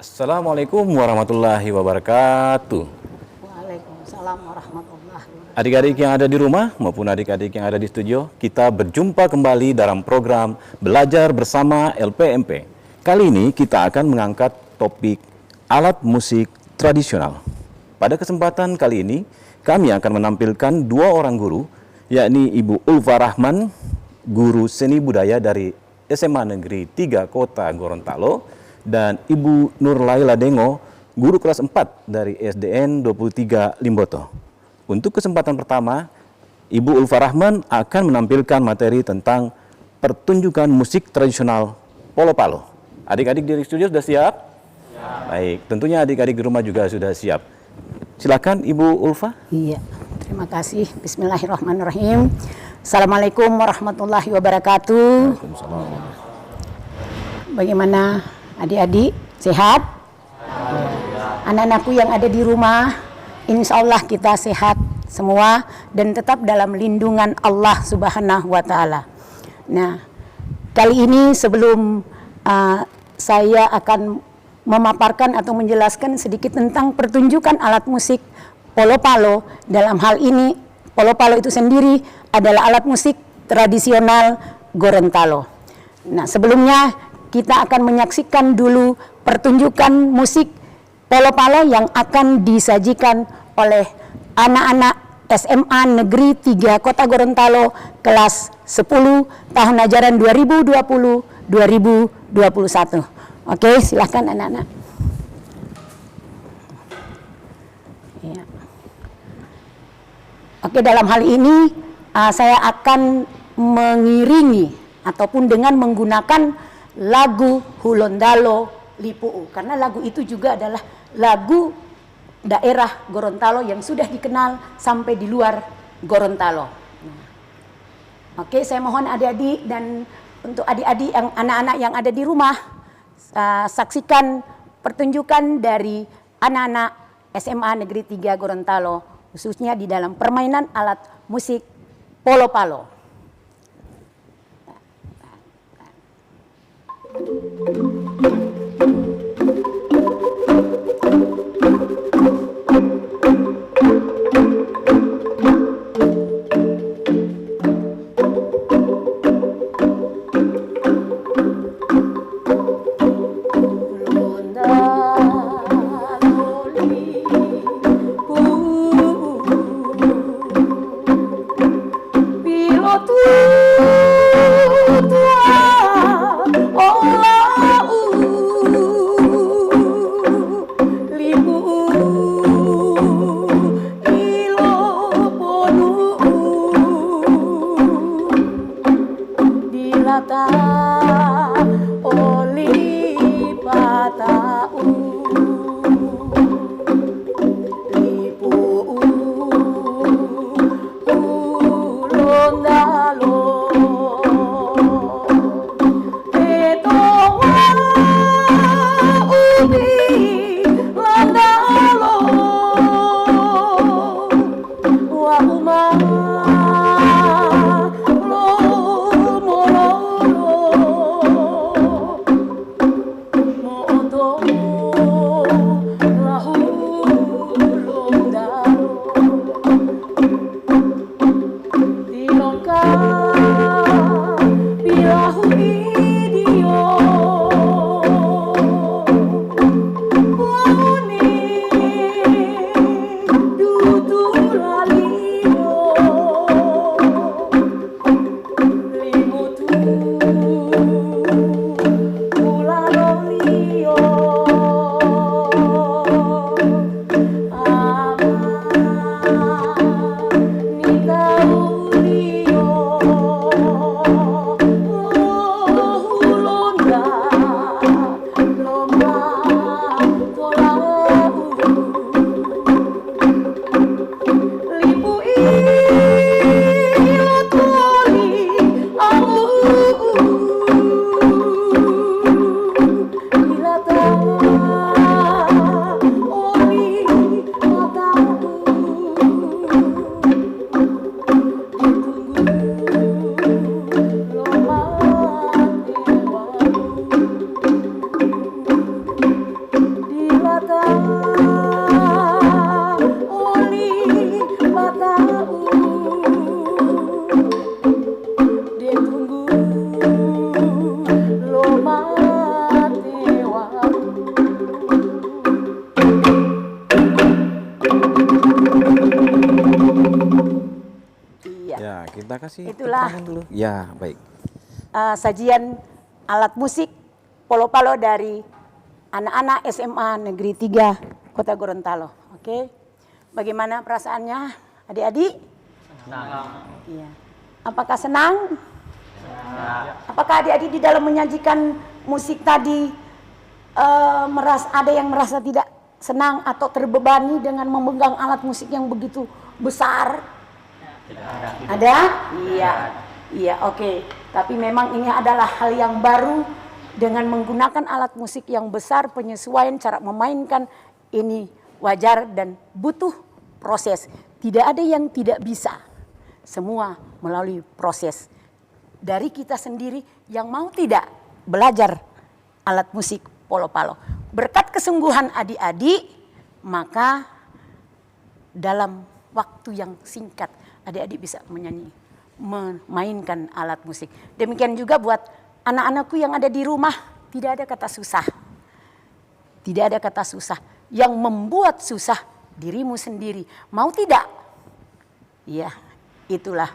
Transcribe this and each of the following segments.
Assalamualaikum warahmatullahi wabarakatuh. Waalaikumsalam warahmatullahi wabarakatuh. Adik-adik yang ada di rumah maupun adik-adik yang ada di studio, kita berjumpa kembali dalam program Belajar Bersama LPMP. Kali ini kita akan mengangkat topik alat musik tradisional. Pada kesempatan kali ini, kami akan menampilkan dua orang guru, yakni Ibu Ulfa Rahman, guru seni budaya dari SMA Negeri 3 Kota Gorontalo, dan Ibu Nur Laila Dengo, guru kelas 4 dari SDN 23 Limboto. Untuk kesempatan pertama, Ibu Ulfa Rahman akan menampilkan materi tentang pertunjukan musik tradisional Polo-Palo. Adik-adik di studio sudah siap? Ya. Baik, tentunya adik-adik di rumah juga sudah siap. Silakan Ibu Ulfa. Iya, terima kasih. Bismillahirrahmanirrahim. Assalamualaikum warahmatullahi wabarakatuh. Waalaikumsalam. Bagaimana adik-adik, sehat? Anak-anakku yang ada di rumah, insya Allah kita sehat semua dan tetap dalam lindungan Allah Subhanahu wa Ta'ala. Nah, kali ini sebelum saya akan memaparkan atau menjelaskan sedikit tentang pertunjukan alat musik Polo-Palo. Dalam hal ini, Polo-Palo itu sendiri adalah alat musik tradisional Gorontalo. Nah, sebelumnya kita akan menyaksikan dulu pertunjukan musik Polo-Palo yang akan disajikan oleh anak-anak SMA Negeri 3 Kota Gorontalo kelas 10 tahun ajaran 2020-2021. Oke, silahkan anak-anak. Ya. Oke, dalam hal ini saya akan mengiringi ataupun dengan menggunakan lagu Hulondalo Lipuu, karena lagu itu juga adalah lagu daerah Gorontalo yang sudah dikenal sampai di luar Gorontalo. Oke, saya mohon adik-adik dan untuk adik-adik yang anak-anak yang ada di rumah, saksikan pertunjukan dari anak-anak SMA Negeri 3 Gorontalo, khususnya di dalam permainan alat musik Polo-Palo. kasih Itulah. tepuk tangan dulu. Ya, baik. Sajian alat musik polo-palo dari anak-anak SMA Negeri 3 Kota Gorontalo. Oke. Bagaimana perasaannya adik-adik? Senang. Iya. Apakah senang? Apakah adik-adik di dalam menyajikan musik tadi ada yang merasa tidak senang atau terbebani dengan memegang alat musik yang begitu besar? Ada? Iya. Iya, oke. Tapi memang ini adalah hal yang baru dengan menggunakan alat musik yang besar, penyesuaian cara memainkan ini wajar dan butuh proses. Tidak ada yang tidak bisa. Semua melalui proses. Dari kita sendiri yang mau tidak belajar alat musik polo-palo. Berkat kesungguhan adik-adik, maka dalam waktu yang singkat adik-adik bisa memainkan alat musik. Demikian juga buat anak-anakku yang ada di rumah, tidak ada kata susah. Tidak ada kata susah. Yang membuat susah dirimu sendiri. Mau tidak? Iya, itulah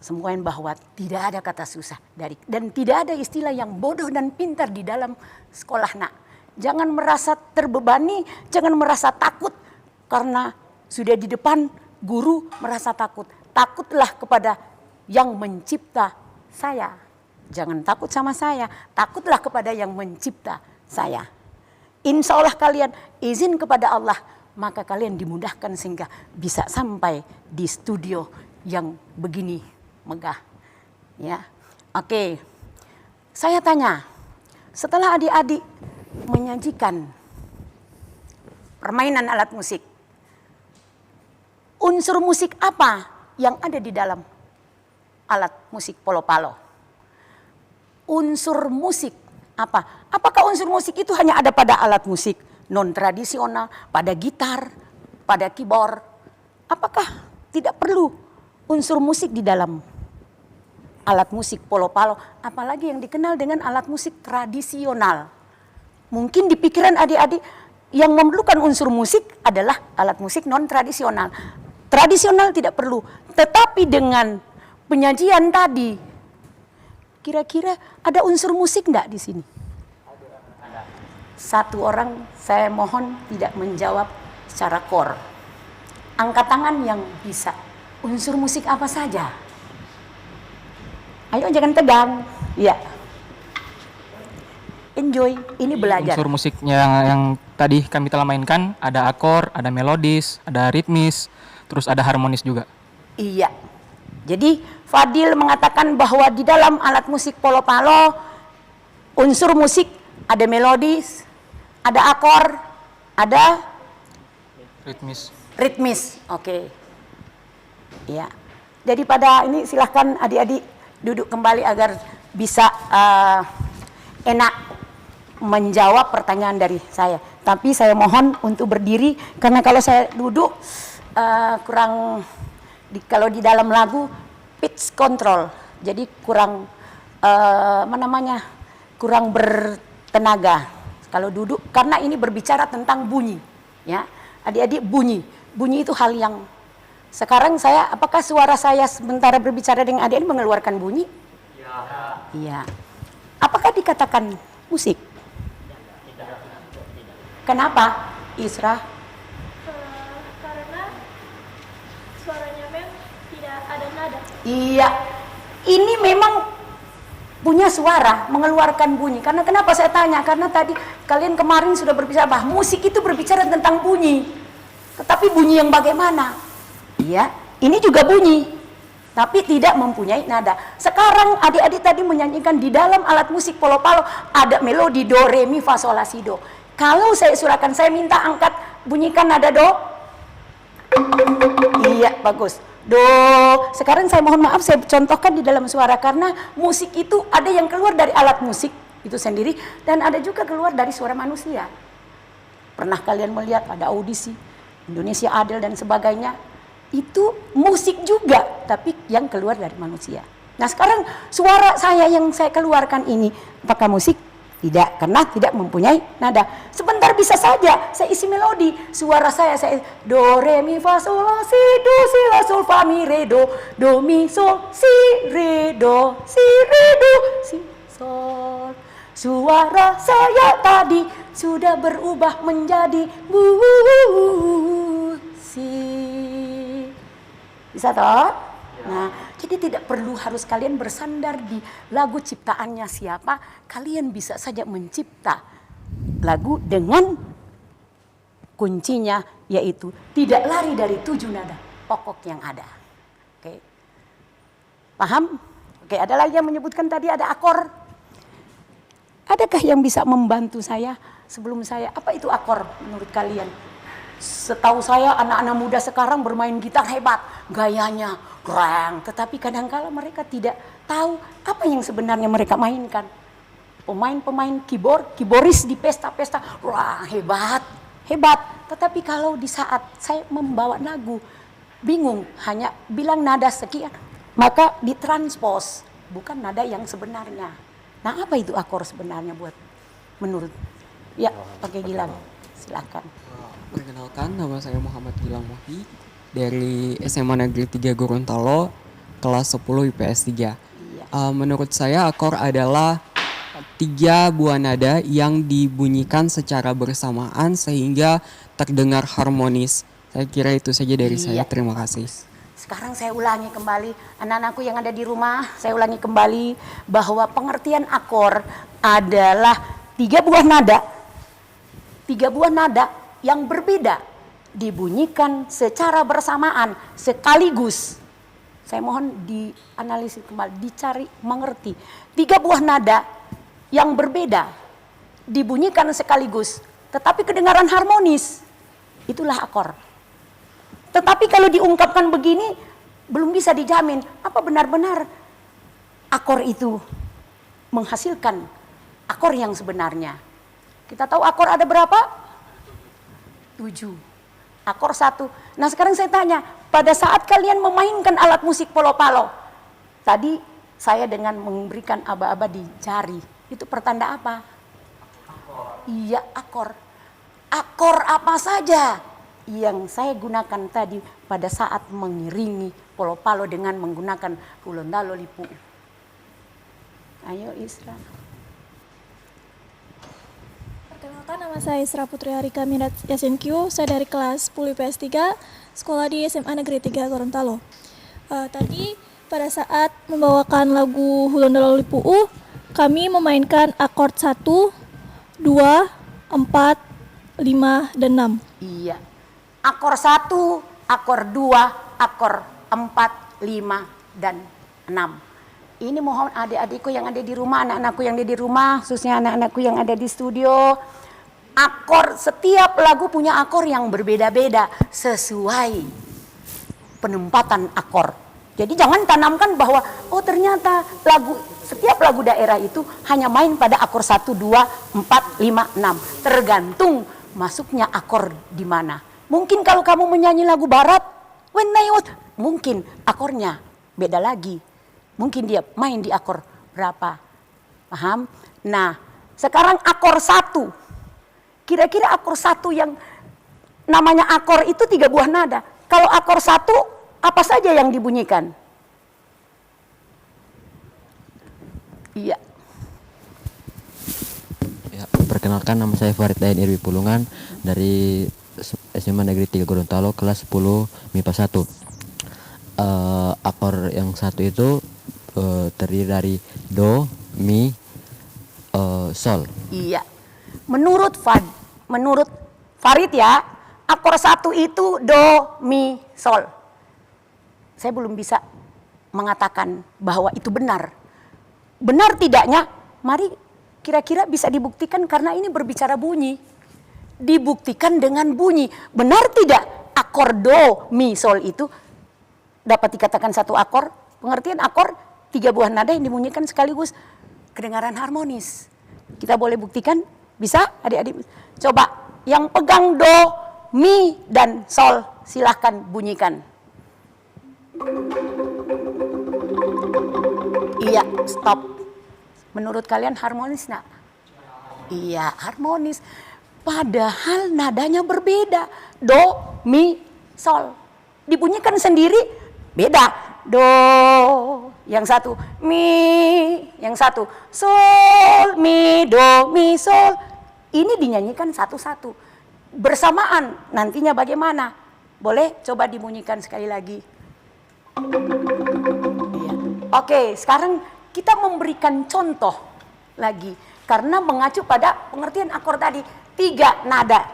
semua yang bahwa tidak ada kata susah dan tidak ada istilah yang bodoh dan pintar di dalam sekolah nak. Jangan merasa terbebani, jangan merasa takut karena sudah di depan guru merasa takut. Takutlah kepada yang mencipta saya. Jangan takut sama saya, takutlah kepada yang mencipta saya. Insya Allah kalian izin kepada Allah, maka kalian dimudahkan sehingga bisa sampai di studio yang begini megah. Ya, oke. Saya tanya, setelah adik-adik menyajikan permainan alat musik, unsur musik apa yang ada di dalam alat musik polo-palo? Unsur musik apa? Apakah unsur musik itu hanya ada pada alat musik non tradisional, pada gitar, pada keyboard? Apakah tidak perlu unsur musik di dalam alat musik polo-palo, apalagi yang dikenal dengan alat musik tradisional? Mungkin di pikiran adik-adik yang memerlukan unsur musik adalah alat musik non tradisional. Tradisional tidak perlu, tetapi dengan penyajian tadi, kira-kira ada unsur musik enggak di sini? Satu orang saya mohon tidak menjawab secara core. Angkat tangan yang bisa. Unsur musik apa saja? Ayo jangan tegang. Ya. Enjoy, ini belajar. Unsur musiknya yang tadi kami telah mainkan ada akor, ada melodis, ada ritmis, terus ada harmonis juga. Iya. Jadi Fadil mengatakan bahwa di dalam alat musik polo-palo unsur musik ada melodis, ada akor, ada ritmis. Oke. Ya. Jadi pada ini silahkan adik-adik duduk kembali agar bisa enak menjawab pertanyaan dari saya. Tapi saya mohon untuk berdiri karena kalau saya duduk kurang kalau di dalam lagu pitch control, jadi kurang kurang bertenaga kalau duduk karena ini berbicara tentang bunyi, ya adik-adik bunyi itu hal yang sekarang apakah suara saya sementara berbicara dengan adik-adik mengeluarkan bunyi? Iya. Apakah dikatakan musik? Tidak. Kenapa, Isra? Karena suaranya memang tidak ada nada. Iya, ini memang punya suara, mengeluarkan bunyi. Karena kenapa saya tanya? Karena tadi kalian kemarin sudah berbicara bahwa musik itu berbicara tentang bunyi. Tetapi bunyi yang bagaimana? Iya, ini juga bunyi, tapi tidak mempunyai nada. Sekarang adik-adik tadi menyanyikan di dalam alat musik polo-palo ada melodi do, re, mi, fa, sol, la, si, do. Kalau saya surahkan, saya minta angkat, bunyikan nada do. Iya, bagus. Do. Sekarang saya mohon maaf, saya contohkan di dalam suara karena musik itu ada yang keluar dari alat musik itu sendiri dan ada juga keluar dari suara manusia. Pernah kalian melihat ada audisi Indonesia Adil dan sebagainya? Itu musik juga, tapi yang keluar dari manusia. Nah sekarang suara saya yang saya keluarkan ini, apakah musik? Tidak, karena tidak mempunyai nada. Sebentar bisa saja saya isi melodi. Suara saya do, re, mi, fa, sol, la, si, do, si, la, sol, fa, mi, re, do, mi, sol, si, re, do, si, sol. Suara saya tadi sudah berubah menjadi si. Bisa toh? Nah, jadi tidak perlu harus kalian bersandar di lagu ciptaannya siapa. Kalian bisa saja mencipta lagu dengan kuncinya, yaitu tidak lari dari 7 nada pokok yang ada. Oke, paham? Oke, ada lagi yang menyebutkan tadi ada akor. Adakah yang bisa membantu saya sebelum saya, apa itu akor menurut kalian? Setahu saya anak-anak muda sekarang bermain gitar hebat, gayanya keren, tetapi kadang-kala mereka tidak tahu apa yang sebenarnya mereka mainkan. Pemain-pemain keyboardis di pesta-pesta, wah hebat. Tetapi kalau di saat saya membawa lagu, bingung, hanya bilang nada sekian, maka ditranspos, bukan nada yang sebenarnya. Nah, apa itu akor sebenarnya buat menurut? Ya, pakai Gilang, silakan. Perkenalkan, nama saya Muhammad Gilang Muhi dari SMA Negeri 3 Gorontalo, kelas 10 IPS 3. Menurut saya akor adalah 3 buah nada yang dibunyikan secara bersamaan sehingga terdengar harmonis. Saya kira itu saja dari saya, terima kasih. Sekarang saya ulangi kembali, anak-anakku yang ada di rumah, saya ulangi kembali bahwa pengertian akor adalah 3 buah nada. 3 buah nada yang berbeda dibunyikan secara bersamaan sekaligus. Saya mohon dianalisis kembali, dicari mengerti. 3 buah nada yang berbeda dibunyikan sekaligus, tetapi kedengaran harmonis. Itulah akor. Tetapi kalau diungkapkan begini belum bisa dijamin apa benar-benar akor itu menghasilkan akor yang sebenarnya. Kita tahu akor ada berapa? 7. Akor 1. Nah, sekarang saya tanya, pada saat kalian memainkan alat musik polo-palo, tadi saya dengan memberikan aba-aba di jari, itu pertanda apa? Akor. Iya, akor. Akor apa saja yang saya gunakan tadi pada saat mengiringi polo-palo dengan menggunakan Hulondalo Lipu. Ayo Isra. Perkenalkan, nama saya Isra Putri Harika Minat SNQ. Saya dari kelas 10 IPS 3, sekolah di SMA Negeri 3 Gorontalo. Tadi pada saat membawakan lagu Hulondalo Lipu, kami memainkan akord 1, 2, 4, 5, dan 6. Iya. Akor 1, akor 2, akor 4, 5, dan 6. Ini mohon adik-adikku yang ada di rumah, anak-anakku yang ada di rumah, khususnya anak-anakku yang ada di studio. Akor, setiap lagu punya akor yang berbeda-beda sesuai penempatan akor. Jadi jangan tanamkan bahwa oh ternyata setiap lagu daerah itu hanya main pada akor 1, 2, 4, 5, 6. Tergantung masuknya akor di mana. Mungkin kalau kamu menyanyi lagu barat, mungkin akornya beda lagi. Mungkin dia main di akor berapa. Paham? Nah, sekarang akor 1. Kira-kira akor 1 yang namanya akor itu 3 buah nada. Kalau akor 1, apa saja yang dibunyikan? Iya. Ya, perkenalkan, nama saya Farid Dain Irwi Pulungan dari SMA Negeri 3 Gorontalo, kelas 10 MIPA 1. Akor yang 1 itu terdiri dari do, mi, sol. Iya. Menurut Farid ya, akor 1 itu do, mi, sol. Saya belum bisa mengatakan bahwa itu benar. Benar tidaknya, mari kira-kira bisa dibuktikan karena ini berbicara bunyi. Dibuktikan dengan bunyi. Benar tidak akor do, mi, sol itu dapat dikatakan satu akor? Pengertian akor 3 buah nada yang dibunyikan sekaligus kedengaran harmonis. Kita boleh buktikan? Bisa adik-adik? Coba yang pegang do, mi, dan sol silahkan bunyikan. Iya, stop. Menurut kalian harmonis nak? Iya, harmonis. Padahal nadanya berbeda. Do, mi, sol. Dibunyikan sendiri beda. Do, yang satu mi, yang satu sol, mi, do, mi, sol. Ini dinyanyikan satu-satu. Bersamaan, nantinya bagaimana? Boleh coba dibunyikan sekali lagi. Iya. Oke, sekarang kita memberikan contoh lagi. Karena mengacu pada pengertian akor tadi. 3 nada.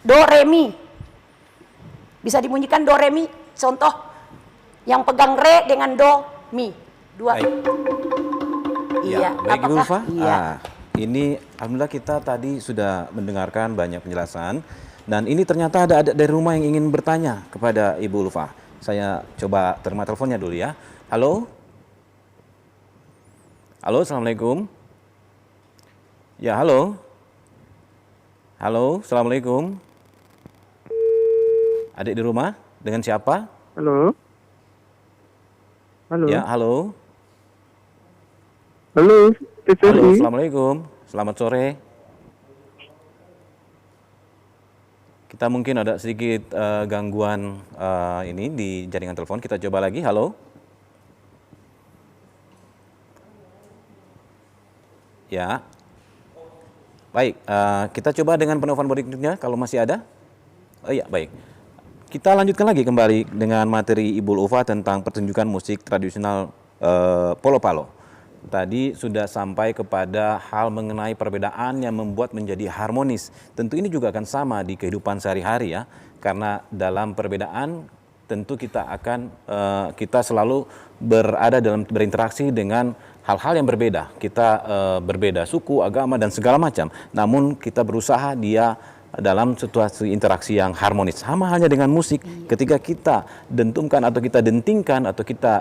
Do, re, mi. Bisa dibunyikan do, re, mi. Contoh. Yang pegang re dengan do, mi. 2. Baik. Iya. Baik Ibu Ulfa. Iya. Ini alhamdulillah kita tadi sudah mendengarkan banyak penjelasan. Dan ini ternyata ada adik dari rumah yang ingin bertanya kepada Ibu Ulfa. Saya coba terima teleponnya dulu ya. Halo? Halo, Assalamualaikum. Ya, halo. Halo, Assalamualaikum. Adik di rumah, dengan siapa? Halo. Halo. Ya, halo. Halo, Halo, TVRI. Assalamualaikum. Selamat sore. Kita mungkin ada sedikit gangguan ini di jaringan telepon. Kita coba lagi. Halo. Ya. Baik, kita coba dengan penelpon berikutnya kalau masih ada. Oh iya, baik. Kita lanjutkan lagi kembali dengan materi Ibu Ulfa tentang pertunjukan musik tradisional Polo Palo. Tadi sudah sampai kepada hal mengenai perbedaan yang membuat menjadi harmonis. Tentu ini juga akan sama di kehidupan sehari-hari ya. Karena dalam perbedaan tentu kita akan kita selalu berinteraksi dengan hal-hal yang berbeda. Kita berbeda suku, agama dan segala macam. Namun kita berusaha dia dalam situasi interaksi yang harmonis. Sama halnya dengan musik, ketika kita dentumkan atau kita dentingkan atau kita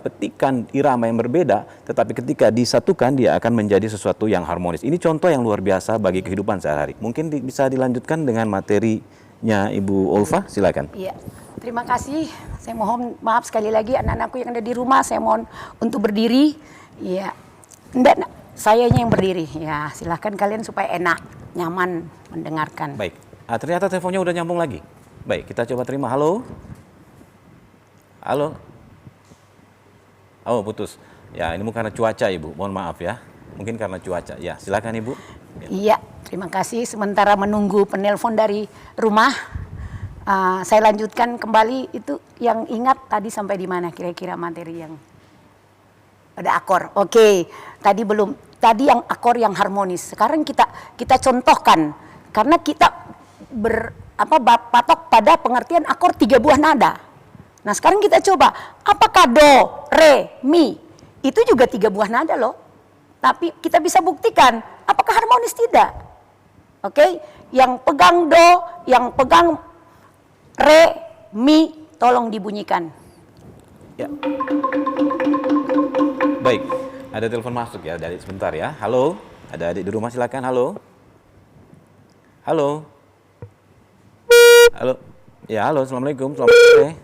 petikan irama yang berbeda, tetapi ketika disatukan dia akan menjadi sesuatu yang harmonis. Ini contoh yang luar biasa bagi kehidupan sehari-hari. Mungkin bisa dilanjutkan dengan materinya Ibu Ulfa, silakan. Iya. Terima kasih. Saya mohon maaf sekali lagi anak-anakku yang ada di rumah. Saya mohon untuk berdiri. Iya. Enggak, sayanya yang berdiri. Ya, silahkan kalian supaya enak, nyaman mendengarkan. Baik. Ternyata teleponnya udah nyambung lagi. Baik, kita coba terima. Halo. Halo. Oh, putus. Ya, ini mungkin karena cuaca, Ibu. Mohon maaf ya. Mungkin karena cuaca. Ya, silakan Ibu. Iya, terima kasih. Sementara menunggu penelpon dari rumah, saya lanjutkan kembali itu yang ingat tadi sampai di mana kira-kira materi yang ada akor. Oke, tadi belum. Tadi yang akor yang harmonis. Sekarang kita contohkan karena kita patok pada pengertian akor 3 buah nada. Nah, sekarang kita coba apakah do, re, mi itu juga 3 buah nada loh. Tapi kita bisa buktikan apakah harmonis tidak. Oke, yang pegang do, yang pegang re, mi, tolong dibunyikan. Ya. Baik, ada telepon masuk ya, dari sebentar ya. Halo, ada adik di rumah silakan. Halo. Halo. Halo. Ya, halo, Assalamualaikum. Selamat sore.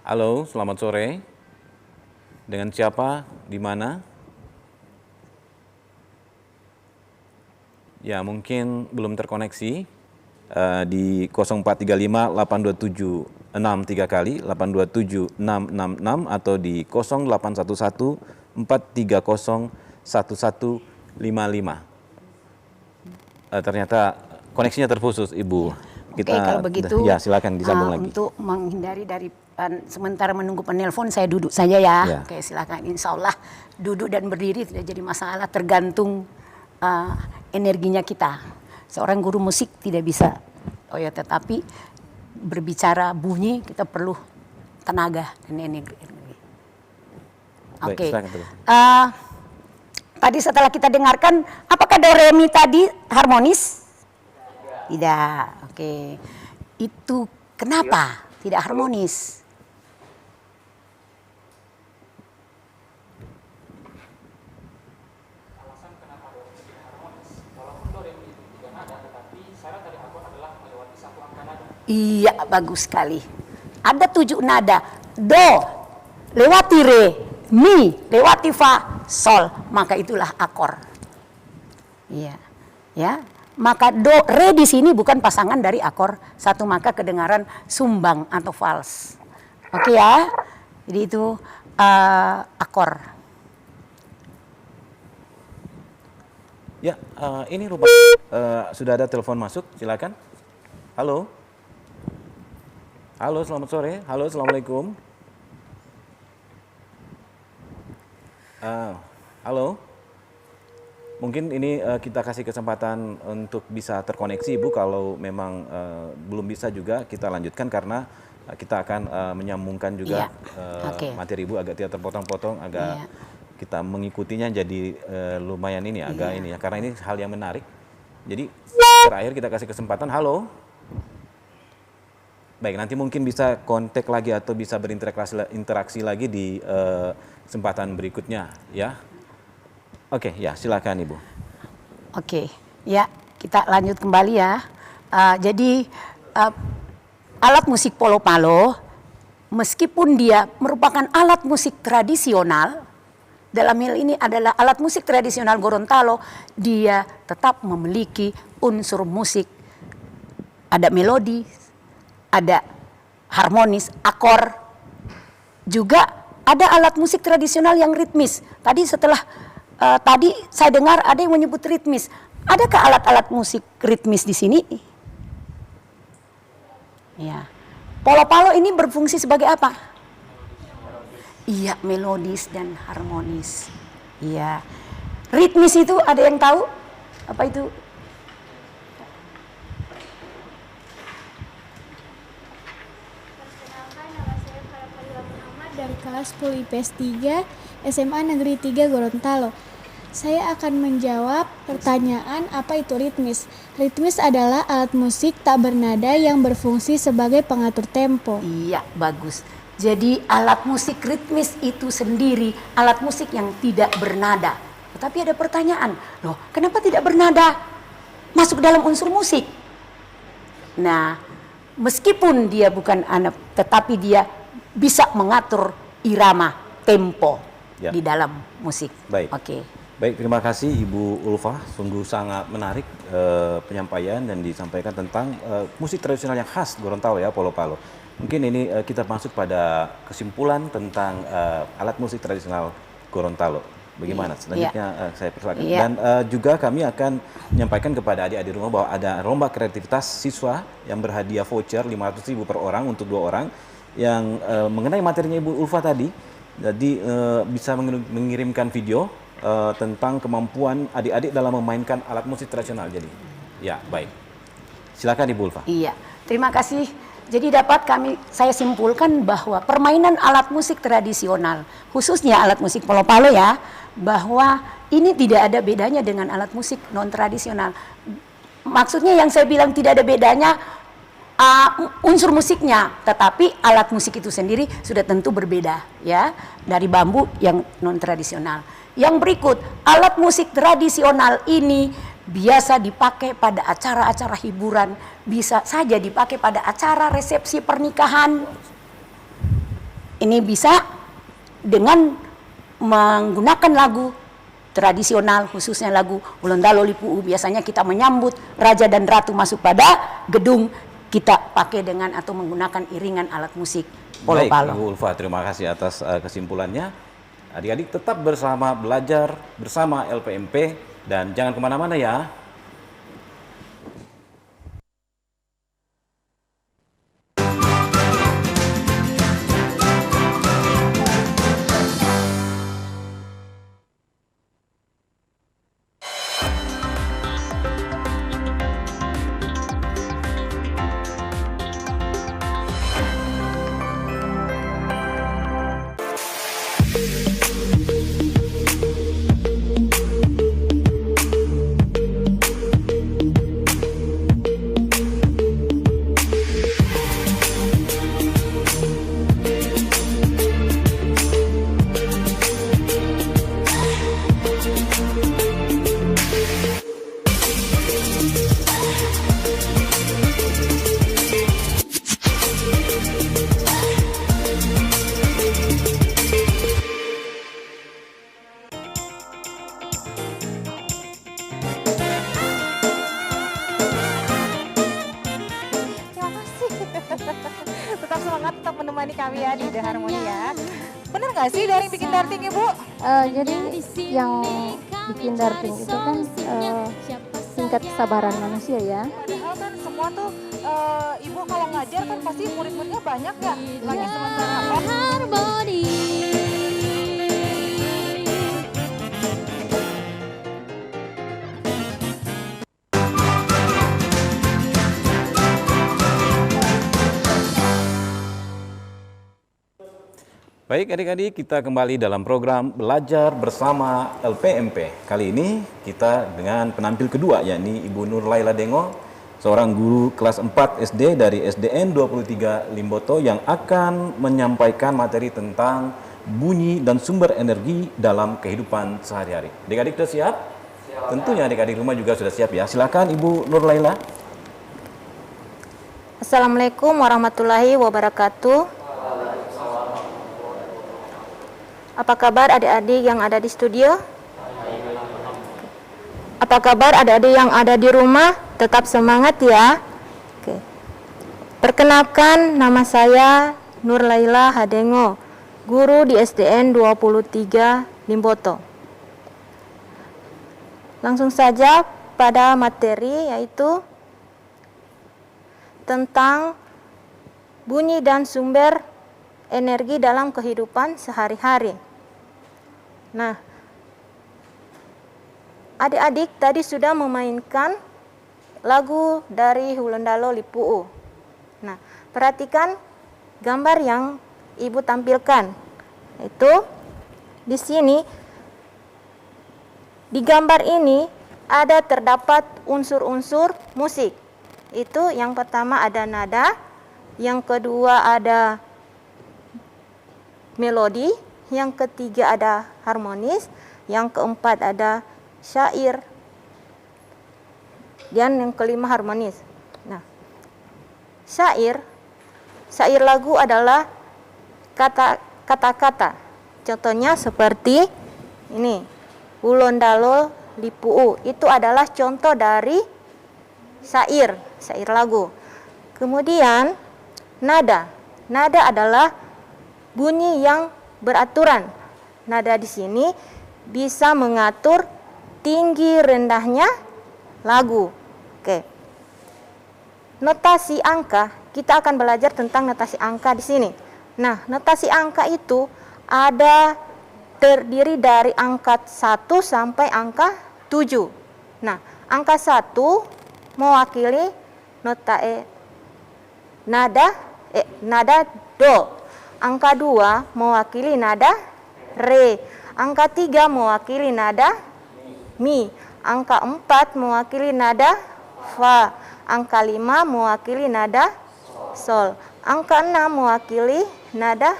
Halo, selamat sore. Dengan siapa? Di mana? Ya, mungkin belum terkoneksi. Di 0435 827 63 kali 827 666 atau di 0811 430 1155. Ternyata koneksinya terputus, Ibu. Oke, kalau begitu ya silakan disambung lagi. Untuk menghindari dari sementara menunggu penelpon, saya duduk saja ya. Ya. Oke, silakan. Insya Allah duduk dan berdiri tidak jadi masalah, tergantung energinya kita. Seorang guru musik tidak bisa, tetapi berbicara bunyi kita perlu tenaga dan energi. Oke. Tadi setelah kita dengarkan, apakah do re mi tadi harmonis? Tidak. Oke. Itu kenapa tidak harmonis? Iya, bagus sekali. Ada 7 nada. Do, lewati re. mi lewati fa, sol, maka itulah akor. Iya, ya. Maka do re di sini bukan pasangan dari akor satu, maka kedengaran sumbang atau fals. Oke ya. Jadi itu akor. Ya, ini rupanya sudah ada telepon masuk, silakan. Halo. Halo, selamat sore. Halo, assalamualaikum. Halo. Mungkin ini kita kasih kesempatan untuk bisa terkoneksi Ibu. Kalau memang belum bisa juga kita lanjutkan karena kita akan menyambungkan juga materi Ibu agak tidak terpotong-potong, agak kita mengikutinya jadi lumayan ini agak ini ya, karena ini hal yang menarik. Jadi terakhir kita kasih kesempatan. Halo. Baik, nanti mungkin bisa kontak lagi atau bisa berinteraksi lagi di kesempatan berikutnya ya. Oke, ya silakan Ibu. Oke, ya kita lanjut kembali ya. Jadi alat musik polo-palo, meskipun dia merupakan alat musik tradisional, dalam hal ini adalah alat musik tradisional Gorontalo, dia tetap memiliki unsur musik. Ada melodi, ada harmonis, akor. Juga ada alat musik tradisional yang ritmis. Tadi saya dengar ada yang menyebut ritmis. Adakah alat-alat musik ritmis di sini? Ya. Polo-palo ini berfungsi sebagai apa? Iya, melodis dan harmonis. Iya. Ritmis itu ada yang tahu? Apa itu? Perkenalkan, nama saya Farah Fadila Muhammad dari kelas 10 IPS 3 SMA Negeri 3 Gorontalo. Saya akan menjawab pertanyaan apa itu ritmis. Ritmis adalah alat musik tak bernada yang berfungsi sebagai pengatur tempo. Iya, bagus. Jadi alat musik ritmis itu sendiri alat musik yang tidak bernada. Tetapi ada pertanyaan, loh kenapa tidak bernada? Masuk dalam unsur musik. Nah, meskipun dia bukan anak, tetapi dia bisa mengatur irama, tempo di dalam musik. Baik. Oke. Baik, terima kasih Ibu Ulfa. Sungguh sangat menarik penyampaian dan disampaikan tentang musik tradisional yang khas Gorontalo ya, polo-palo. Mungkin ini kita masuk pada kesimpulan tentang alat musik tradisional Gorontalo. Bagaimana? Selanjutnya saya persilakan. Dan juga kami akan menyampaikan kepada adik-adik rumah bahwa ada lomba kreativitas siswa yang berhadiah voucher 500.000 per orang untuk 2 orang yang mengenai materinya Ibu Ulfa tadi. Jadi bisa mengirimkan video tentang kemampuan adik-adik dalam memainkan alat musik tradisional. Jadi, ya baik. Silakan Ibu Ulfa. Iya, terima kasih. Jadi saya simpulkan bahwa permainan alat musik tradisional, khususnya alat musik polo-palo ya, bahwa ini tidak ada bedanya dengan alat musik non tradisional. Maksudnya yang saya bilang tidak ada bedanya unsur musiknya, tetapi alat musik itu sendiri sudah tentu berbeda ya dari bambu yang non tradisional. Yang berikut, alat musik tradisional ini biasa dipakai pada acara-acara hiburan, bisa saja dipakai pada acara resepsi pernikahan. Ini bisa dengan menggunakan lagu tradisional, khususnya lagu Ulondalo Lipu'u. Biasanya kita menyambut raja dan ratu masuk pada gedung, kita pakai dengan atau menggunakan iringan alat musik polo-palo. Baik, Ibu Ulfa, terima kasih atas kesimpulannya. Adik-adik tetap belajar bersama LPMP dan jangan kemana-mana ya. menemani kami ya di The Harmony ya. Bener nggak sih daring bikin darting Ibu? Jadi yang bikin darting itu kan tingkat kesabaran manusia ya. Padahal kan semua tuh Ibu kalau ngajar kan pasti murid-muridnya banyak ya. Lagi sementara Harmony. Baik adik-adik, kita kembali dalam program Belajar Bersama LPMP. Kali ini kita dengan penampil kedua, yakni Ibu Nur Laila Dengo, seorang guru kelas 4 SD dari SDN 23 Limboto yang akan menyampaikan materi tentang bunyi dan sumber energi dalam kehidupan sehari-hari. Adik-adik sudah siap? Tentunya adik-adik rumah juga sudah siap ya. Silakan Ibu Nur Laila. Assalamualaikum warahmatullahi wabarakatuh. Apa kabar adik-adik yang ada di studio? Apa kabar adik-adik yang ada di rumah? Tetap semangat ya. Oke. Perkenalkan, nama saya Nur Laila Hadengo, guru di SDN 23 Limboto. Langsung saja pada materi, yaitu tentang bunyi dan sumber energi dalam kehidupan sehari-hari. Nah, adik-adik tadi sudah memainkan lagu dari Hulendalo Lipuu. Nah, perhatikan gambar yang Ibu tampilkan. Itu di sini, di gambar ini ada terdapat unsur-unsur musik. Itu yang pertama ada nada, yang kedua ada melodi, yang ketiga ada harmonis, yang keempat ada syair, dan yang kelima harmonis. Nah, syair lagu adalah kata-kata. Contohnya seperti ini, Hulendalo Lipuu, itu adalah contoh dari syair lagu. Kemudian nada adalah bunyi yang beraturan. Nada di sini bisa mengatur tinggi rendahnya lagu. Oke. Notasi angka, kita akan belajar tentang notasi angka di sini. Nah, notasi angka itu ada terdiri dari angka 1 sampai angka 7. Nah, angka 1 mewakili nada do. Angka 2 mewakili nada re. Angka 3 mewakili nada mi. Angka 4 mewakili nada fa. Angka 5 mewakili nada sol. Angka 6 mewakili nada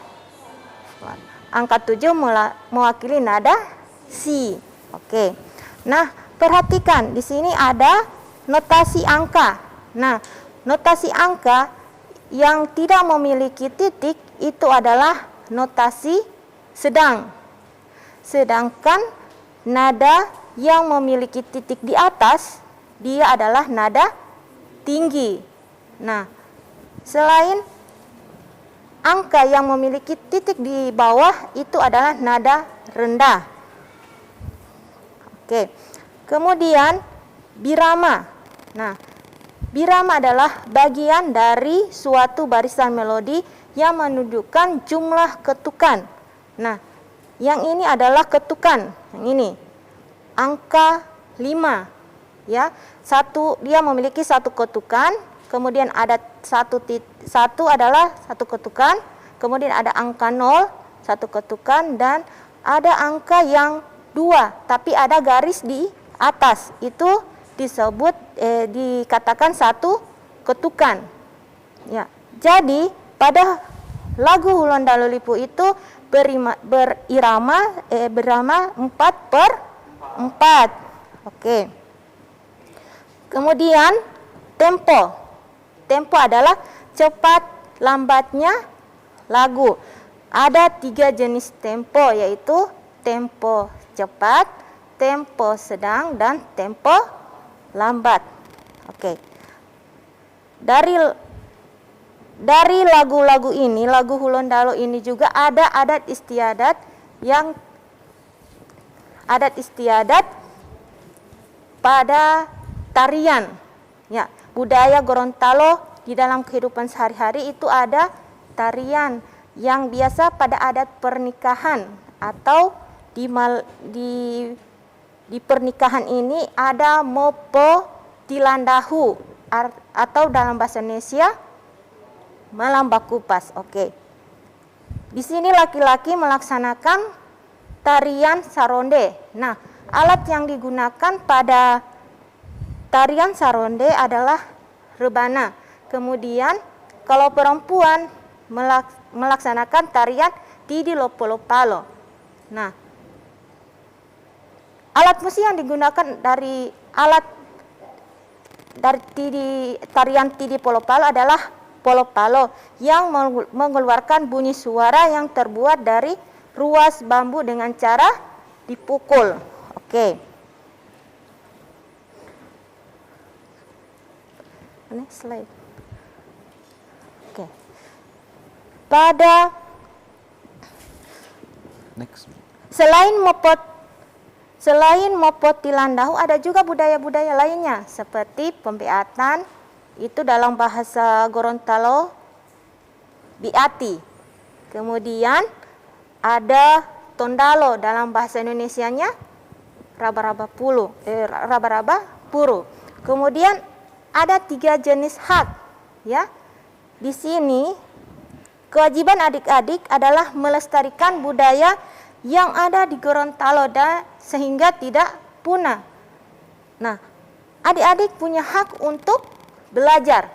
fa. Angka 7 mewakili nada si. Oke. Nah, perhatikan di sini ada notasi angka. Nah, notasi angka yang tidak memiliki titik itu adalah notasi sedang. Sedangkan nada yang memiliki titik di atas, dia adalah nada tinggi. Nah, selain angka yang memiliki titik di bawah, itu adalah nada rendah. Oke. Kemudian birama. Nah, birama adalah bagian dari suatu barisan melodi yang menunjukkan jumlah ketukan. Nah, yang ini adalah ketukan. Yang ini angka 5 ya. Dia memiliki satu ketukan, kemudian ada satu adalah satu ketukan, kemudian ada angka 0 satu ketukan, dan ada angka yang 2 tapi ada garis di atas. Itu disebut dikatakan satu ketukan. Ya. Jadi pada lagu Hulendalo Lipuu itu berirama 4/4. Oke. Kemudian tempo. Tempo adalah cepat lambatnya lagu. Ada 3 jenis tempo, yaitu tempo cepat, tempo sedang, dan tempo lambat. Oke. dari lagu-lagu ini, lagu Hulondalo ini juga ada adat istiadat pada tarian. Ya, budaya Gorontalo di dalam kehidupan sehari-hari itu ada tarian yang biasa pada adat pernikahan atau di pernikahan ini ada mopo tilandahu atau dalam bahasa Indonesia malam bakupas. Oke. Di sini laki-laki melaksanakan tarian saronde. Nah, alat yang digunakan pada tarian saronde adalah rebana. Kemudian kalau perempuan melaksanakan tarian tidi lopolo-palo. Nah, alat musik yang digunakan dari tarian tidi polo-palo adalah polo-palo yang mengeluarkan bunyi suara yang terbuat dari ruas bambu dengan cara dipukul. Oke. Next slide. Oke. Selain mopot tilandahu ada juga budaya-budaya lainnya seperti pembeatan, itu dalam bahasa Gorontalo biati. Kemudian ada tondalo, dalam bahasa Indonesianya raba-raba puru. Kemudian ada 3 jenis hak, ya. Di sini kewajiban adik-adik adalah melestarikan budaya yang ada di Gorontalo sehingga tidak punah. Nah, adik-adik punya hak untuk belajar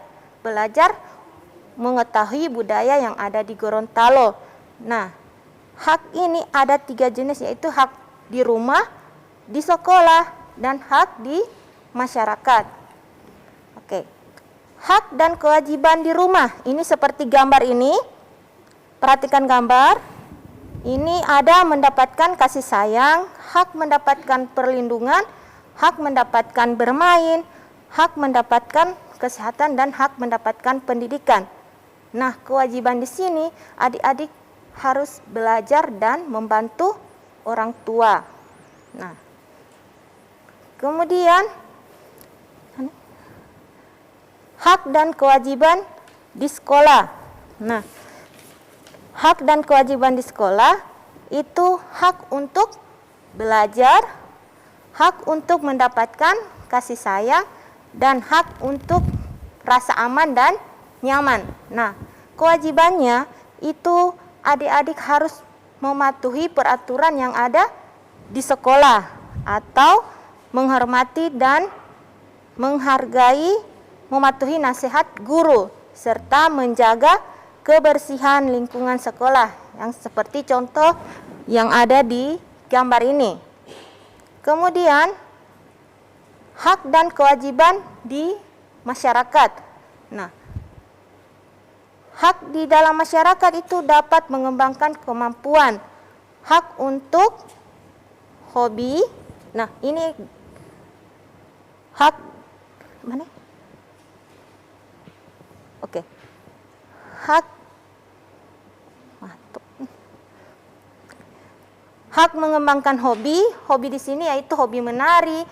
mengetahui budaya yang ada di Gorontalo. Nah, hak ini ada 3 jenis, yaitu hak di rumah, di sekolah, dan hak di masyarakat. Oke. Hak dan kewajiban di rumah, ini seperti gambar ini. Perhatikan gambar. Ini ada mendapatkan kasih sayang, hak mendapatkan perlindungan, hak mendapatkan bermain, hak mendapatkan kesehatan, dan hak mendapatkan pendidikan. Nah, kewajiban di sini adik-adik harus belajar dan membantu orang tua. Nah, kemudian hak dan kewajiban di sekolah. Nah, hak dan kewajiban di sekolah itu hak untuk belajar, hak untuk mendapatkan kasih sayang, dan hak untuk rasa aman dan nyaman. Nah, kewajibannya itu adik-adik harus mematuhi peraturan yang ada di sekolah atau menghormati dan menghargai, mematuhi nasihat guru, serta menjaga kebersihan lingkungan sekolah, yang seperti contoh yang ada di gambar ini. Kemudian hak dan kewajiban di masyarakat. Nah, hak di dalam masyarakat itu dapat mengembangkan kemampuan, hak untuk hobi. Nah, ini hak mana? Oke. Hak mengembangkan hobi di sini yaitu hobi menari,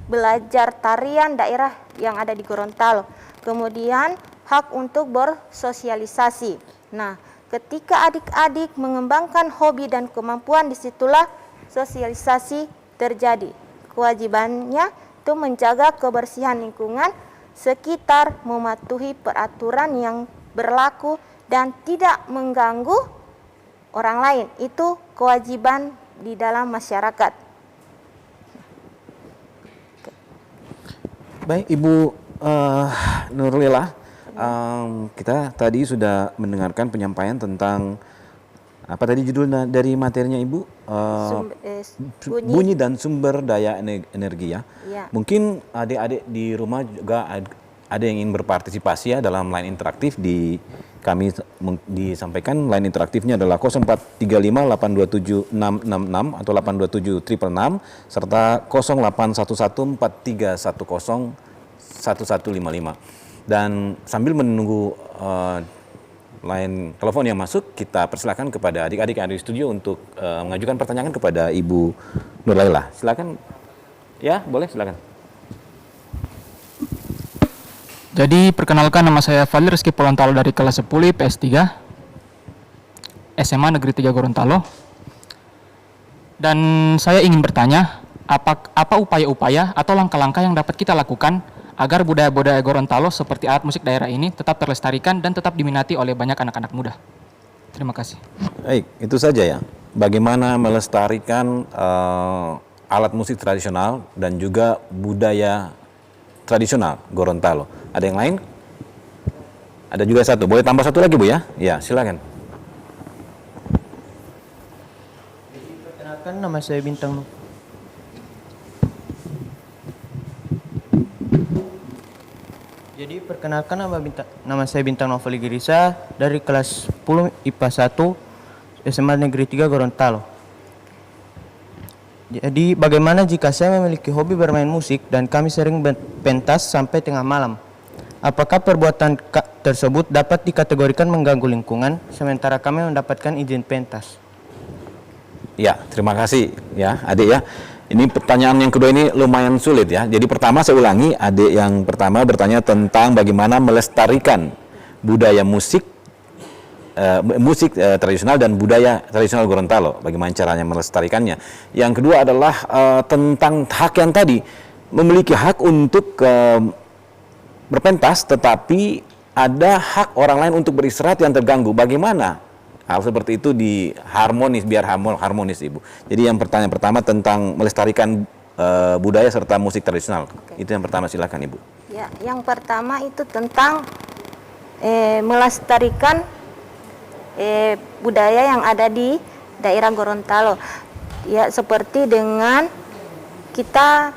belajar tarian daerah yang ada di Gorontalo. Kemudian hak untuk bersosialisasi. Nah, ketika adik-adik mengembangkan hobi dan kemampuan, disitulah sosialisasi terjadi. Kewajibannya itu menjaga kebersihan lingkungan sekitar, mematuhi peraturan yang berlaku, dan tidak mengganggu orang lain. Itu kewajiban di dalam masyarakat. Baik, Ibu Nurlila, kita tadi sudah mendengarkan penyampaian tentang apa tadi judul dari materinya Ibu? Bunyi dan sumber daya energi, ya. Ya. Mungkin adik-adik di rumah juga ada yang ingin berpartisipasi ya dalam line interaktif. Kami disampaikan line interaktifnya adalah 0435827666 atau 827666 serta 081143101155. Dan sambil menunggu line telepon yang masuk, kita persilakan kepada adik-adik yang ada di studio untuk mengajukan pertanyaan kepada Ibu Nurlaila. Silakan. Ya, boleh, silakan. Jadi perkenalkan, nama saya Fadli Rizky Polontalo dari kelas 10 IPS 3 SMA Negeri 3 Gorontalo. Dan saya ingin bertanya, apa upaya-upaya atau langkah-langkah yang dapat kita lakukan agar budaya-budaya Gorontalo seperti alat musik daerah ini tetap terlestarikan dan tetap diminati oleh banyak anak-anak muda. Terima kasih. Baik, itu saja ya. Bagaimana melestarikan alat musik tradisional dan juga budaya tradisional Gorontalo. Ada yang lain? Ada juga satu. Boleh tambah satu lagi, Bu ya? Ya, silakan. Perkenalkan, nama saya Bintang. Jadi perkenalkan, nama saya Bintang Novali Girisa dari kelas 10 IPA 1 SMA Negeri 3 Gorontalo. Jadi bagaimana jika saya memiliki hobi bermain musik dan kami sering pentas sampai tengah malam? Apakah perbuatan tersebut dapat dikategorikan mengganggu lingkungan sementara kami mendapatkan izin pentas? Ya, terima kasih ya adik ya. Ini pertanyaan yang kedua ini lumayan sulit ya. Jadi pertama saya ulangi, adik yang pertama bertanya tentang bagaimana melestarikan budaya musik tradisional dan budaya tradisional Gorontalo. Bagaimana caranya melestarikannya. Yang kedua adalah tentang hak yang tadi, memiliki hak untuk berpentas, tetapi ada hak orang lain untuk beristirahat yang terganggu. Bagaimana hal seperti itu biar harmonis, Ibu. Jadi yang pertanyaan pertama tentang melestarikan budaya serta musik tradisional. Itu yang pertama, silakan Ibu. Ya, yang pertama itu tentang melestarikan budaya yang ada di daerah Gorontalo. Ya, seperti dengan kita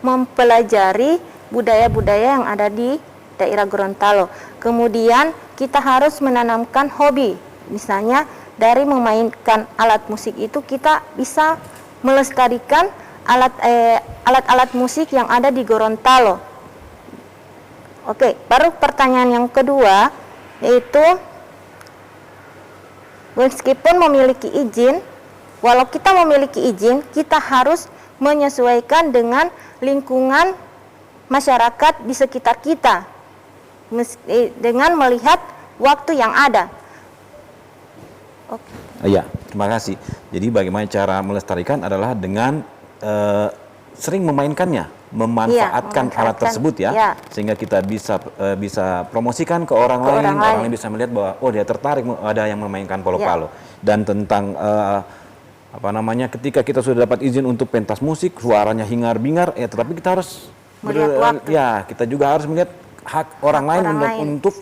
mempelajari budaya-budaya yang ada di daerah Gorontalo. Kemudian kita harus menanamkan hobi. Misalnya dari memainkan alat musik itu kita bisa melestarikan alat-alat musik yang ada di Gorontalo. Oke, baru pertanyaan yang kedua, yaitu meskipun memiliki izin, walau kita memiliki izin, kita harus menyesuaikan dengan lingkungan masyarakat di sekitar kita dengan melihat waktu yang ada. Oke. Ya, terima kasih. Jadi bagaimana cara melestarikan adalah dengan sering memainkannya, memanfaatkan alat tersebut ya, sehingga kita bisa promosikan ke orang lain. Orang lain bisa melihat bahwa dia tertarik, ada yang memainkan polo-palo. Dan tentang ketika kita sudah dapat izin untuk pentas musik, suaranya hingar-bingar, tetapi kita harus melihat waktu. Ya, kita juga harus melihat hak orang lain untuk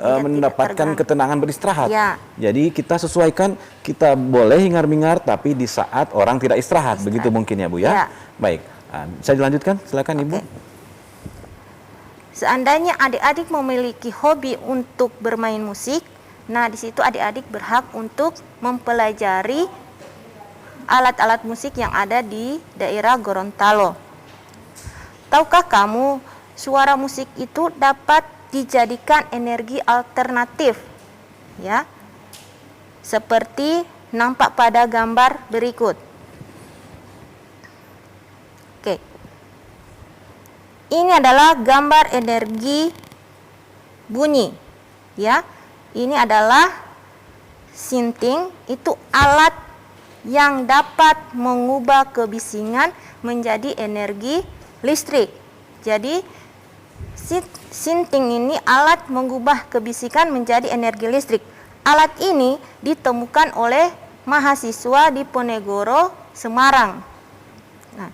mendapatkan ketenangan beristirahat. Ya. Jadi kita sesuaikan, kita boleh hingar-bingar tapi di saat orang tidak istirahat. Begitu mungkin ya Bu ya. Ya. Baik, bisa dilanjutkan, silakan Ibu. Seandainya adik-adik memiliki hobi untuk bermain musik, nah di situ adik-adik berhak untuk mempelajari alat-alat musik yang ada di daerah Gorontalo. Tahukah kamu, suara musik itu dapat dijadikan energi alternatif, ya, seperti nampak pada gambar berikut. Oke, ini adalah gambar energi bunyi, ya. Ini adalah sinting, itu alat yang dapat mengubah kebisingan menjadi energi listrik. Jadi sinting ini alat mengubah kebisikan menjadi energi listrik. Alat ini ditemukan oleh mahasiswa di Ponegoro, Semarang. Nah,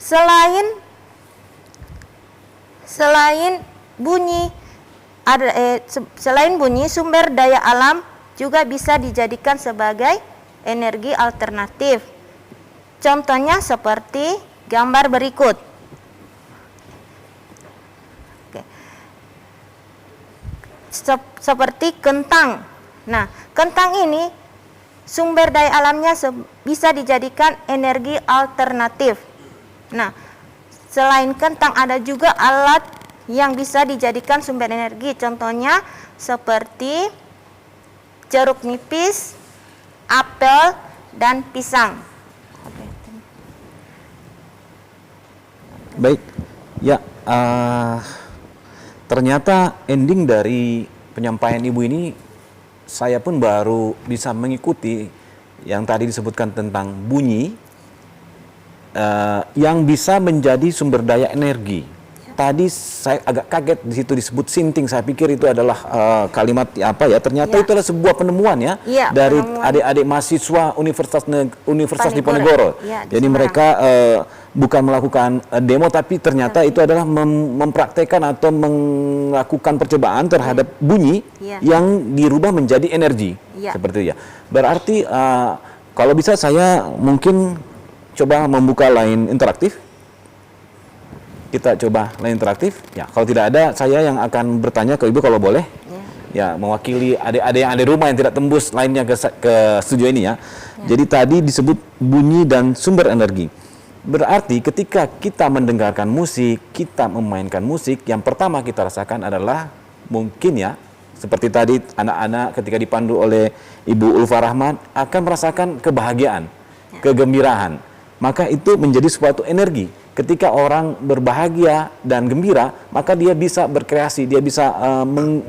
selain bunyi, sumber daya alam juga bisa dijadikan sebagai energi alternatif. Contohnya seperti gambar berikut. Seperti kentang. Nah, kentang ini sumber daya alamnya bisa dijadikan energi alternatif. Nah, selain kentang ada juga alat yang bisa dijadikan sumber energi. Contohnya seperti jeruk nipis, apel, dan pisang. Baik, ya ternyata ending dari penyampaian Ibu ini saya pun baru bisa mengikuti yang tadi disebutkan tentang bunyi yang bisa menjadi sumber daya energi. Tadi saya agak kaget di situ disebut sinting. Saya pikir itu adalah kalimat apa ya? Ternyata itu adalah sebuah penemuan ya, dari adik-adik mahasiswa Universitas Diponegoro. Jadi mereka bukan melakukan demo, tapi ternyata itu adalah mempraktekkan atau melakukan percobaan terhadap bunyi yang dirubah menjadi energi. Seperti itu ya. Berarti kalau bisa saya mungkin coba membuka line interaktif. Kita coba line interaktif. Ya, kalau tidak ada, saya yang akan bertanya ke Ibu kalau boleh. Ya, mewakili adik-adik yang ada di rumah yang tidak tembus lainnya ke studio ini ya. Jadi tadi disebut bunyi dan sumber energi. Berarti ketika kita mendengarkan musik, kita memainkan musik, yang pertama kita rasakan adalah mungkin ya, seperti tadi anak-anak ketika dipandu oleh Ibu Ulfa Rahman akan merasakan kebahagiaan, kegembiraan. Maka itu menjadi suatu energi. Ketika orang berbahagia dan gembira, maka dia bisa berkreasi, dia bisa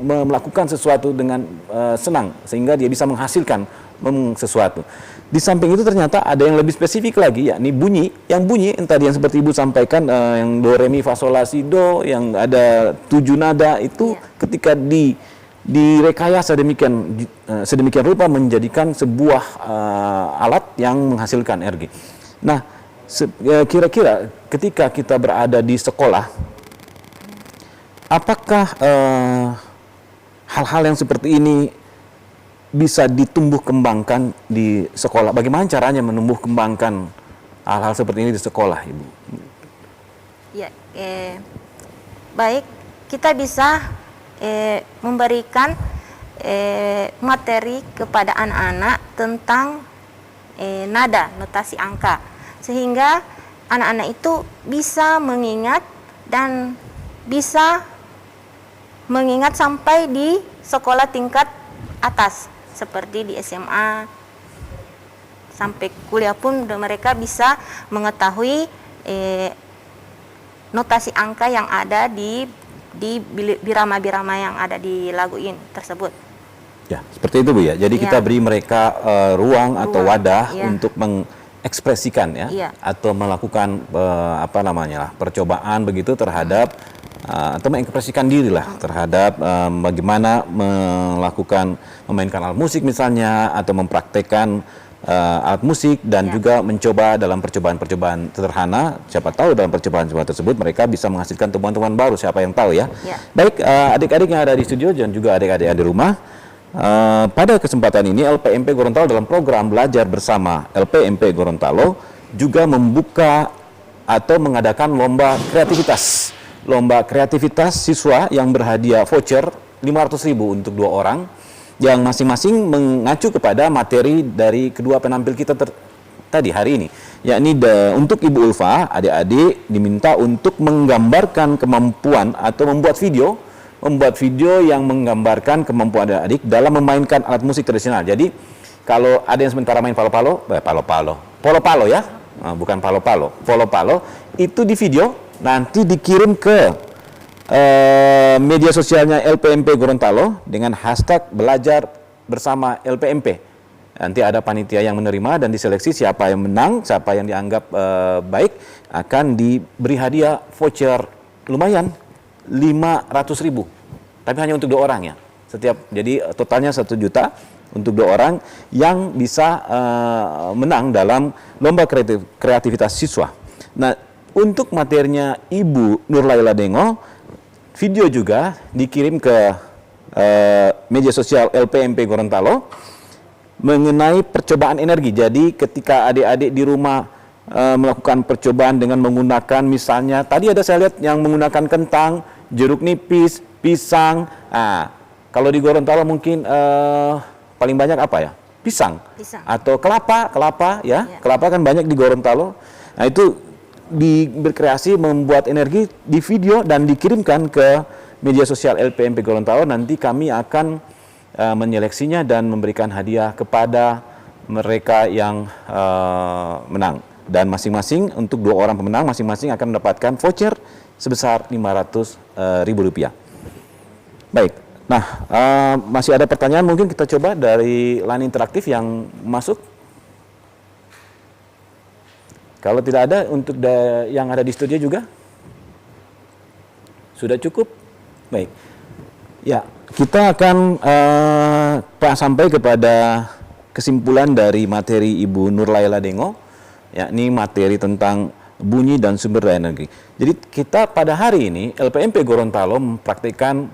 melakukan sesuatu dengan senang, sehingga dia bisa menghasilkan sesuatu. Di samping itu ternyata ada yang lebih spesifik lagi, yakni bunyi. Yang bunyi yang tadi yang seperti Ibu sampaikan, yang do, re, mi, fa, sol, la, si, do, yang ada 7 nada itu ketika direkayasa sedemikian rupa menjadikan sebuah alat yang menghasilkan energi. Nah, kira-kira ketika kita berada di sekolah, apakah hal-hal yang seperti ini bisa ditumbuh kembangkan di sekolah? Bagaimana caranya menumbuh kembangkan hal-hal seperti ini di sekolah, Ibu? Ya, baik, kita bisa memberikan materi kepada anak-anak tentang nada, notasi angka, sehingga anak-anak itu bisa mengingat dan bisa mengingat sampai di sekolah tingkat atas seperti di SMA sampai kuliah pun mereka bisa mengetahui notasi angka yang ada di birama-birama yang ada di lagu ini tersebut. Ya, seperti itu Bu ya. Jadi kita beri mereka ruang atau wadah untuk mengekspresikan ya, atau melakukan percobaan begitu terhadap atau mengekspresikan diri lah terhadap bagaimana memainkan alat musik misalnya, atau mempraktekkan alat musik dan juga mencoba dalam percobaan-percobaan sederhana. Siapa tahu dalam percobaan-percobaan tersebut mereka bisa menghasilkan temuan-temuan baru, siapa yang tahu ya. Baik, adik-adik yang ada di studio dan juga adik-adik yang di rumah, pada kesempatan ini LPMP Gorontalo dalam program Belajar Bersama LPMP Gorontalo juga membuka atau mengadakan lomba kreativitas siswa yang berhadiah voucher 500.000 untuk 2 orang, yang masing-masing mengacu kepada materi dari kedua penampil kita tadi hari ini, yakni untuk Ibu Ulfa, adik-adik diminta untuk menggambarkan kemampuan atau membuat video yang menggambarkan kemampuan adik-adik dalam memainkan alat musik tradisional. Jadi kalau ada yang sementara main polo-palo ya, bukan polo-palo, itu di video nanti dikirim ke media sosialnya LPMP Gorontalo dengan hashtag Belajar Bersama LPMP. Nanti ada panitia yang menerima dan diseleksi siapa yang menang, siapa yang dianggap baik, akan diberi hadiah voucher lumayan 500.000, tapi hanya untuk 2 orang ya. Jadi totalnya 1 juta untuk 2 orang yang bisa menang dalam lomba kreativitas siswa. Nah, untuk materinya Ibu Nurlaila Dengo, video juga dikirim ke media sosial LPMP Gorontalo mengenai percobaan energi. Jadi ketika adik-adik di rumah melakukan percobaan dengan menggunakan misalnya, tadi ada saya lihat yang menggunakan kentang, jeruk nipis, pisang. Nah, kalau di Gorontalo mungkin paling banyak apa ya? Pisang. Atau kelapa ya. Kelapa kan banyak di Gorontalo. Nah, itu berkreasi membuat energi di video dan dikirimkan ke media sosial LPMP Gorontalo. Nanti kami akan menyeleksinya dan memberikan hadiah kepada mereka yang menang. Dan masing-masing untuk 2 orang pemenang masing-masing akan mendapatkan voucher sebesar Rp500.000. Baik, nah masih ada pertanyaan, mungkin kita coba dari line interaktif yang masuk. Kalau tidak ada, untuk yang ada di studio juga sudah cukup. Baik, ya kita akan sampai kepada kesimpulan dari materi Ibu Nur Laila Dengo, yakni materi tentang bunyi dan sumber daya energi. Jadi kita pada hari ini LPMP Gorontalo mempraktikkan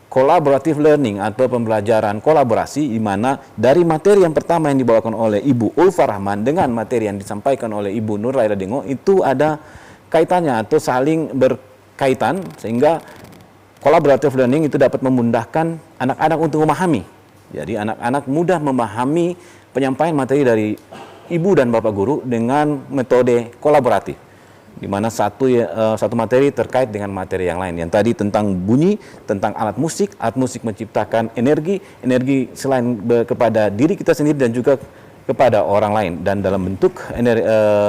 collaborative learning atau pembelajaran kolaborasi, di mana dari materi yang pertama yang dibawakan oleh Ibu Ulfa Rahman dengan materi yang disampaikan oleh Ibu Nur Laila Dengo itu ada kaitannya atau saling berkaitan, sehingga collaborative learning itu dapat memudahkan anak-anak untuk memahami. Jadi anak-anak mudah memahami penyampaian materi dari ibu dan bapak guru dengan metode kolaboratif, di mana satu materi terkait dengan materi yang lain. Yang tadi tentang bunyi, tentang alat musik menciptakan energi selain kepada diri kita sendiri dan juga kepada orang lain, dan dalam bentuk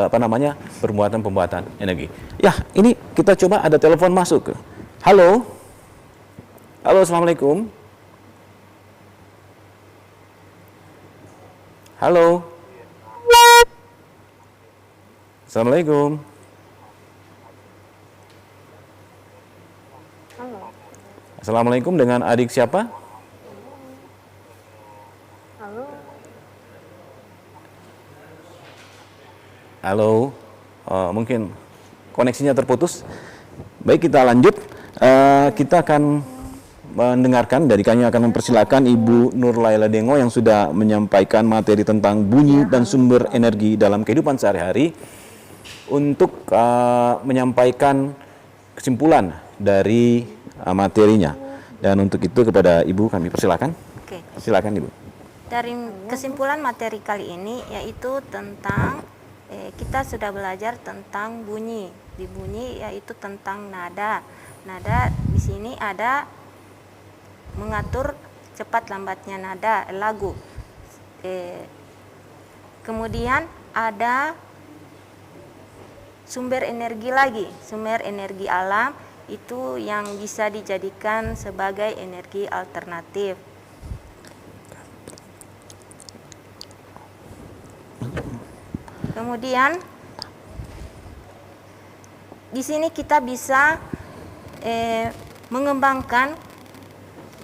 pembuatan energi. Ya, ini kita coba ada telepon masuk. Halo, assalamualaikum. Halo. Assalamualaikum. Assalamualaikum, dengan adik siapa? Halo. Mungkin koneksinya terputus. Baik, kita lanjut. Kita akan mendengarkan dari kami, akan mempersilakan Ibu Nur Laila Dengo yang sudah menyampaikan materi tentang bunyi dan sumber energi dalam kehidupan sehari-hari untuk menyampaikan kesimpulan dari materinya. Dan untuk itu kepada Ibu kami persilakan. Oke. Silakan Ibu. Dari kesimpulan materi kali ini yaitu tentang kita sudah belajar tentang bunyi. Di bunyi yaitu tentang nada. Nada di sini ada mengatur cepat lambatnya nada lagu. Kemudian ada sumber energi lagi, sumber energi alam itu yang bisa dijadikan sebagai energi alternatif. Kemudian di sini kita bisa mengembangkan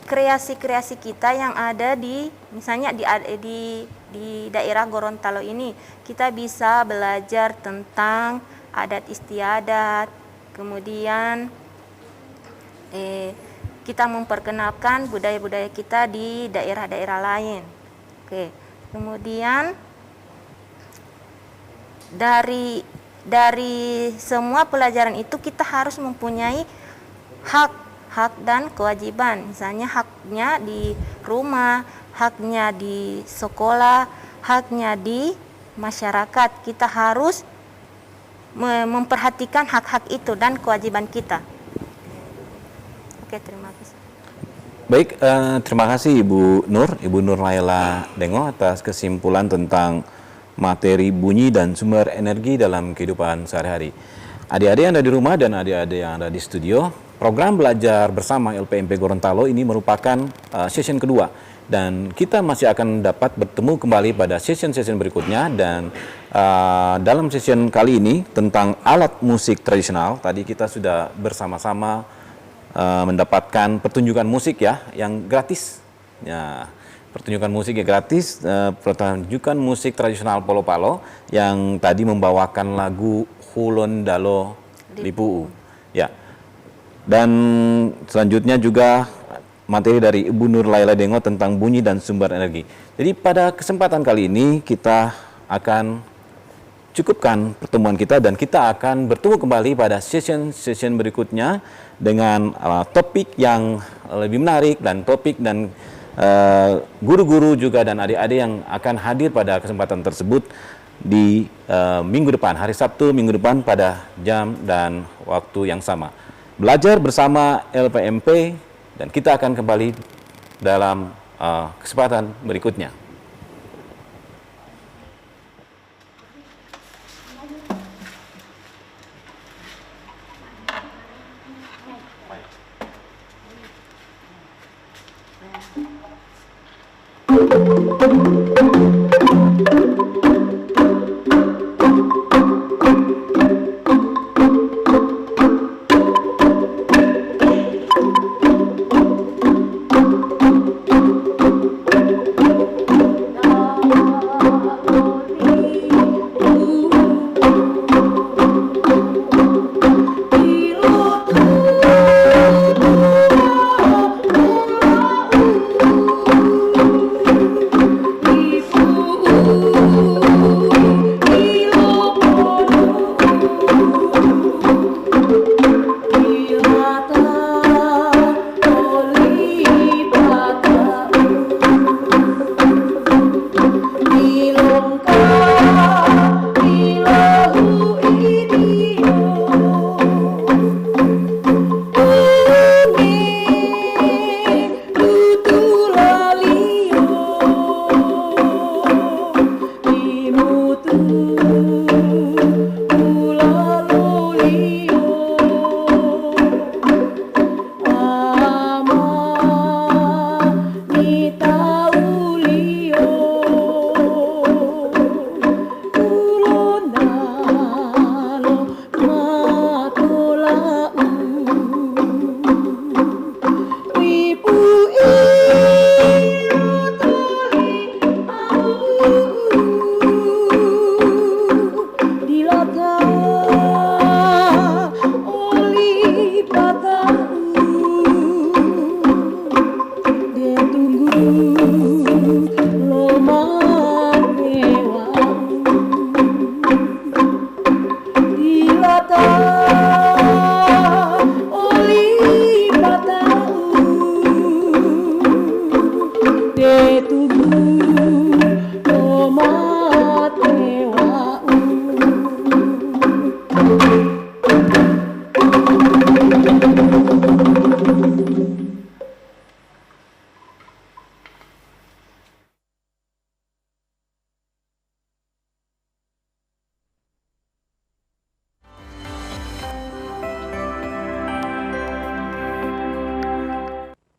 kreasi-kreasi kita yang ada di misalnya di daerah Gorontalo ini. Kita bisa belajar tentang adat istiadat, kemudian kita memperkenalkan budaya-budaya kita di daerah-daerah lain. Oke. Kemudian dari semua pelajaran itu kita harus mempunyai hak dan kewajiban. Misalnya haknya di rumah, haknya di sekolah, haknya di masyarakat. Kita harus memperhatikan hak-hak itu dan kewajiban kita. Oke, terima kasih. Baik, terima kasih Ibu Nur Laila Dengo atas kesimpulan tentang materi bunyi dan sumber energi dalam kehidupan sehari-hari. Adik-adik yang ada di rumah dan adik-adik yang ada di studio, program belajar bersama LPMP Gorontalo ini merupakan session kedua, dan kita masih akan dapat bertemu kembali pada session-session berikutnya. Dan dalam session kali ini tentang alat musik tradisional, tadi kita sudah bersama-sama mendapatkan pertunjukan musik yang gratis. Ya, pertunjukan musik yang gratis, pertunjukan musik tradisional Palo-Palo yang tadi membawakan lagu Hulon Dalo Lipu. Ya. Dan selanjutnya juga materi dari Ibu Nur Laila Dengo tentang bunyi dan sumber energi. Jadi pada kesempatan kali ini kita akan cukupkan pertemuan kita, dan kita akan bertemu kembali pada session berikutnya dengan topik yang lebih menarik, dan topik dan guru-guru juga dan adik-adik yang akan hadir pada kesempatan tersebut di minggu depan, hari Sabtu minggu depan pada jam dan waktu yang sama. Belajar bersama LPMP, dan kita akan kembali dalam kesempatan berikutnya. Thank you.